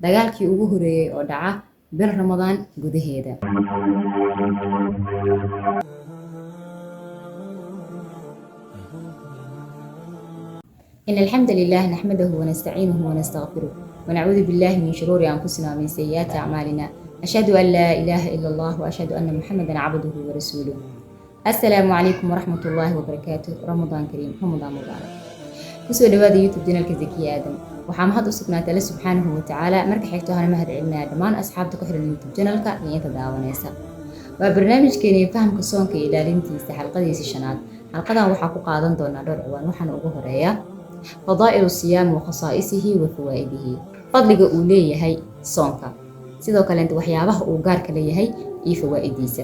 dagaalkii ugu horeeyay oo dhaca bil Ramadaan gudaheeda. إن الحمد لله نحمده ونستعينه ونستغفره ونعوذ بالله من شرور أنفسنا ومن سيئات أعمالنا. أشهد أن لا إله إلا الله وأشهد أن محمدا عبده ورسوله. السلام عليكم ورحمة الله وبركاته. رمضان كريم، رمضان مبارك. kusoo dhawaada youtube channelka Zakiya Aadam. waxaa mahad u sugnaatay Alle subxaanahu wa tacaala. marka xigto waxaan mahad celinaa dhammaan asxaabta ku xiran youtube channelka iyo inta daawanaysa. waa barnaamijkeena fahamka soonka iyo ilaalintiisa xalqadiisa shanaad. xalqadan waxaa ku qaadan doonaa dhowr ciwaan. waxaana ugu horeeya fadaa'ilu siyaam wa khasaa'isihi wa fawaa'idihi, fadliga uu leeyahay soonka, sidoo kale waxyaabaha uu gaarka leeyahay iyo fawaa'idiisa.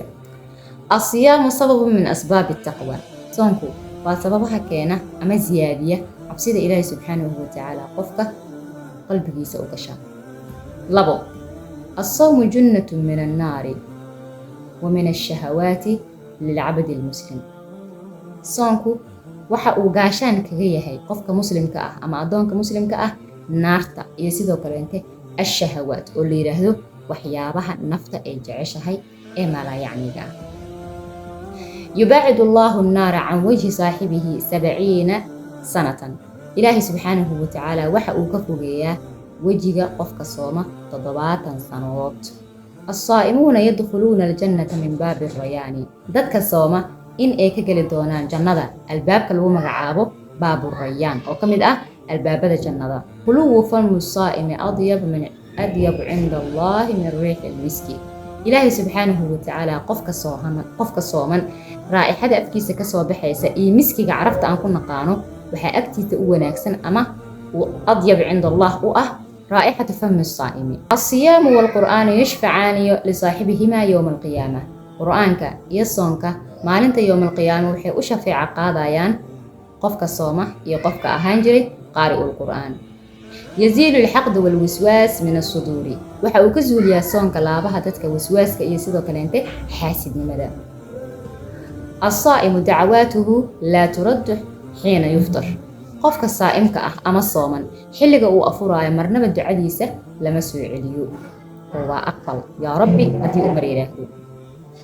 asiyaamu sababun min asbaabi taqwa, soonku waa sababaha keena ama ziyaadiya cabsida Ilaahay subxaanahu wa tacaala qofka qalbigiisa u gasha. 2. as-sawmu junnatun min an-naari wa min ash-shahawaati lil'abdi al-muslim, soonku waxa uu gaashaan kaga yahay qofka muslimka ah ama adoonka muslimka ah naarta iyo sidoo kale ash-shahawaat oo la yiraahdo waxyaabaha nafta ay jeceshahay ee malaayacniga ah. يباعد الله النار عن وجه صاحبه 70 سنة. إلهي سبحانه وتعالى وحا كفوغيا وجهك قفك صومة 7 سنوات. الصائمون يدخلون الجنة من باب الريان، ددك الصومة إن إيكا قلي دونان جنة الباب كالو مغعابو باب الريان أو كمد الباب دا جنة. خلو فم الصائم أطيب عند الله من ريح المسك. إلهي سبحانه وتعالى قفك صومن رائحة أفكيسة كسو بحيسة إي مسكي عرفت أن كنا قانو وحي أكتيت وناكسن أما وأضيب عند الله رائحة فم الصائم. الصيام والقرآن يشفعان لصاحبهما يوم القيامة. قرآنك يصونك مالنت يوم القيامة وحي أشفع قاضيان قفك الصومة يقفك أهانجري قارئ القرآن. يزيل الحقد والوسواس من الصدور، waxa uu ka zuuliyaa soonka laabaha dadka waswaaska iyo sidoo kale xaasidnimada. الصائم دعواته لا ترد حين يفطر، qofka saa'imka ah ama sooman xilliga uu afuraayo marnaba ducadiisa lama soo celiyo oo waa aqbal yaa rabbi hadii uu mariiraahdo.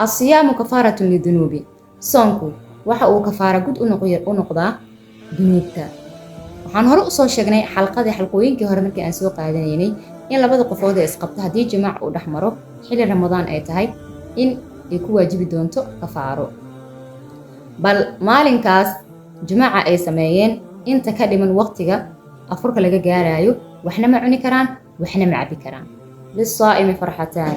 الصيام كفارة للذنوب، soonku waxa uu kafaara gud u noqdaa dunuubta. waxaan hore u soo sheegnay xalqooyinkii hore markii aan soo qaadanaynay in labada qofood ee isqabta haddii jimaac uu dhex maro xilli Ramadaan ay tahay in ay ku waajibi doonto kafaaro. bal maalinkaas jimaaca ay sameeyeen inta ka dhiman waqtiga afurka laga gaarayo waxna ma cuni karaan waxna ma cabi karaan. للصائم فرحتان،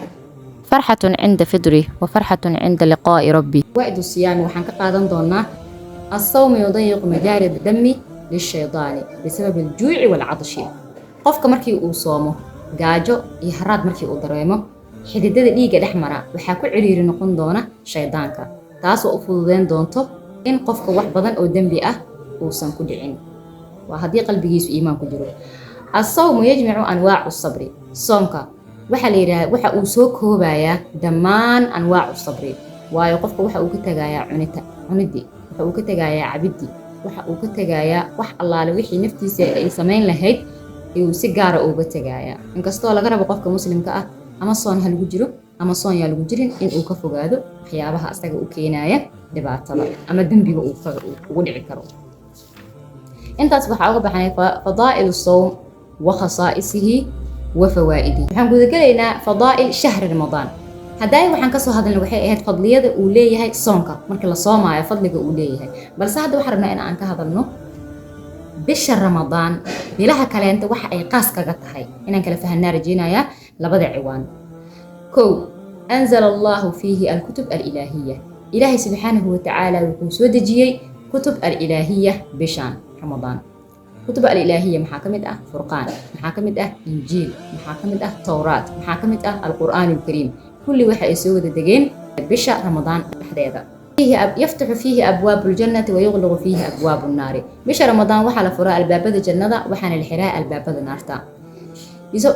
فرحة عند فطره وفرحة عند لقاء ربه. وعد الصيام waxaan ka qaadan doonaa الصوم يضيق مجاري الدم للشيطان بسبب الجوع والعطش. qofka markii uu soomo gaajo iyo haraad markii uu dareemo xididada dhiigga dhexmara waxa ku ciriiri noqon doona shaydaanka, taas oo u fududeyn doonto in qofka wax badan oo dambi ah uusan ku dhicin waa haddii qalbigiisu iimaan ku jiro. الصوم يجمع أنواع الصبر، soonka waxa la yiraahdaa waxa uu soo koobayaa dhammaan anwaac الصبر, waayo qofka waxa uu ka tagayaa cunidii, waxa uu ka tagayaa cabidii, waxa uu ka tagayaa wax allaale wixii naftiisa ay sameyn lahayd uu si gaar ah uga tagayaa. inkastoo laga rabo qofka muslimka ah ama soon ha lagu jiro ama soon yaa lagu jirin in uu ka fogaado waxyaabaha asaga u keenaya dhibaatada ama dambiga uu ugu dhici karo. intaas waxaa uga baxnay fadaa'il as-sawm wa khasaa'isihi wa fawaa'idihi. waxaan guda galaynaa fadaa'il shahr Ramadaan. hadday waxaan ka soo hadalnay waxay ahayd fadliyada uu leeyahay soonka marka la soomaayo fadliga uu leeyahay, balse hadda waxaan rabnaa in aan ka hadalno bisha Ramadaan bilaha kaleenta waxa ay qaas kaga tahay inaan kala fahanaa rajeynayaa labada ciwaan. 1. أنزل الله فيه الكتب الإلهية، إلهي سبحانه وتعالى wuxuu soo dejiyay kutub الإلهية bishan Ramadaan. kutub الإلهية maxaa kamid ah Furqaan, maxaa kamid ah Injiil, maxaa kamid ah Tawraat, maxaa kamid ah Al-Qur'aan al-Kariim. kulli waxa ay soo wada degeen bisha Ramadaan dhexdeeda. يفتح فيه أبواب الجنة ويغلق فيه أبواب النار. بش رمضان وحل فراء الباب الجنة وحن الحراء الباب النار.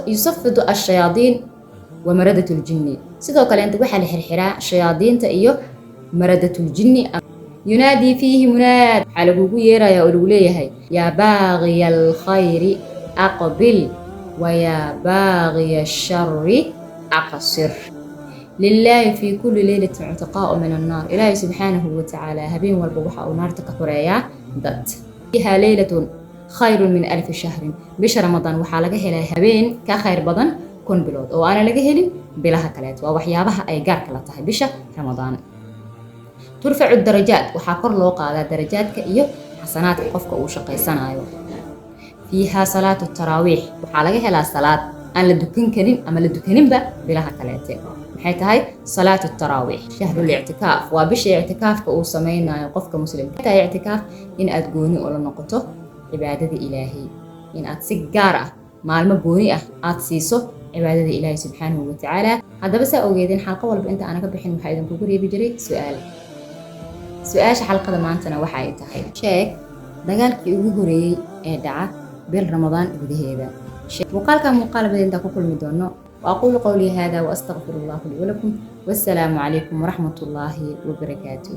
يصفد الشياطين ومردة الجن. سيدو كلانت وحل الحراء شياطين تأيو مردة الجن. ينادي فيه مناد على بوبو يرى يا أولوليه يا باغي الخير أقبل ويا باغي الشر أقصر. لله في كل ليلة عتقاء من النار. إلهي سبحانه وتعالى هبين والبوحة ونار تكحريا دت فيها ليلة خير من 1000 شهر. بش رمضان وحا لغا هلا هبين كخير بدن كن بلود oo aan laga helin bilaha kaleet waa waxyaabaha ay gaar kala tahay bisha Ramadaan. turfacu darajaat waxa kor loo qaadaa darajaadka iyo xasanaadka qofka uu shaqeysanayo. fiiha salaatu taraawih waxa laga helaa salaad aan la dukan karin ama la dukaninba bilaha kaleet. maxay tahay salaatu taraawih shahrul i'tikaaf waa bisha i'tikaafka uu sameynayo qofka muslimka. taa i'tikaaf in aad gooni oo la noqoto cibaadada Ilaahay, in aad si gaar ah maalmo gooni ah aad siiso cibaadada Ilaahay subxaanahu wa ta'ala. haddaba saa ogeedin xalqo walba inta aan ka bixin waxa idin kugu reebi jiray su'aasha xalqada maantana waxa ay tahay sheeg dagaalkii ugu horeeyay ee dhaca bil Ramadaan gudaheeda. muuqaal badan inta ku kulmi doono. وأقول قولي هذا وأستغفر الله لي ولكم والسلام عليكم ورحمة الله وبركاته.